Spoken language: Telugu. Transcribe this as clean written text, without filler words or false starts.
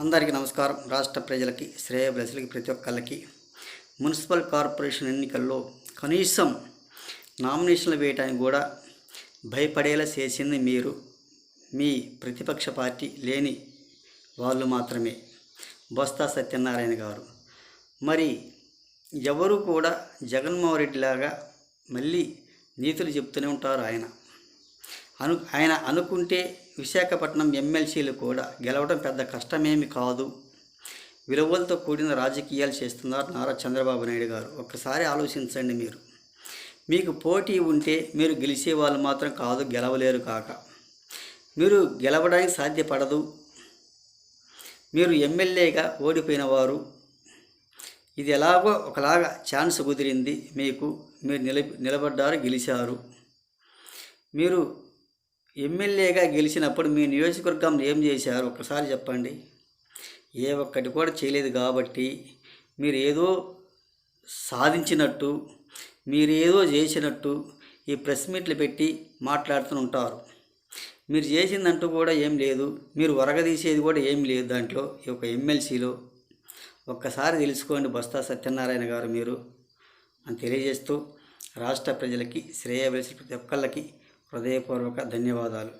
అందరికీ నమస్కారం. రాష్ట్ర ప్రజలకి, శ్రేయోభిలాషులకి, ప్రతి ఒక్కళ్ళకి మున్సిపల్ కార్పొరేషన్ ఎన్నికల్లో కనీసం నామినేషన్లు వేయడానికి కూడా భయపడేలా చేసింది మీరు, మీ ప్రతిపక్ష పార్టీ లేని వాళ్ళు మాత్రమే, బొత్స సత్యనారాయణ గారు. మరి ఎవరు కూడా జగన్మోహన్ రెడ్డి లాగా మళ్ళీ నీతులు చెప్తూనే ఉంటారు. ఆయన అనుకుంటే విశాఖపట్నం ఎమ్మెల్సీలు కూడా గెలవడం పెద్ద కష్టమేమి కాదు, విలువలతో కూడిన రాజకీయాలు చేస్తున్నారు నారా చంద్రబాబు నాయుడు గారు. ఒక్కసారి ఆలోచించండి. మీకు పోటీ ఉంటే మీరు గెలిచే వాళ్ళు మాత్రం కాదు, గెలవలేరు కాక మీరు గెలవడానికి సాధ్యపడదు. మీరు ఎమ్మెల్యేగా ఓడిపోయిన వారు. ఇది ఎలాగో ఒకలాగా ఛాన్స్ కుదిరింది మీకు, మీరు నిలబడ్డారు, గెలిచారు. మీరు ఎమ్మెల్యేగా గెలిచినప్పుడు మీ నియోజకవర్గంలో ఏం చేశారు ఒక్కసారి చెప్పండి. ఏ ఒక్కటి కూడా చేయలేదు. కాబట్టి మీరు ఏదో సాధించినట్టు, మీరు ఏదో చేసినట్టు ఈ ప్రెస్ మీట్లు పెట్టి మాట్లాడుతూ ఉంటారు. మీరు చేసిందంటూ కూడా ఏం లేదు, మీరు వరగదీసేది కూడా ఏం లేదు దాంట్లో, ఈ ఒక ఎమ్మెల్సీలో. ఒక్కసారి తెలుసుకోండి బొత్స సత్యనారాయణ గారు మీరు అని తెలియజేస్తూ రాష్ట్ర ప్రజలకి, శ్రేయోభిలాషులకి, ప్రతి ఒక్కళ్ళకి హృదయపూర్వక ధన్యవాదాలు.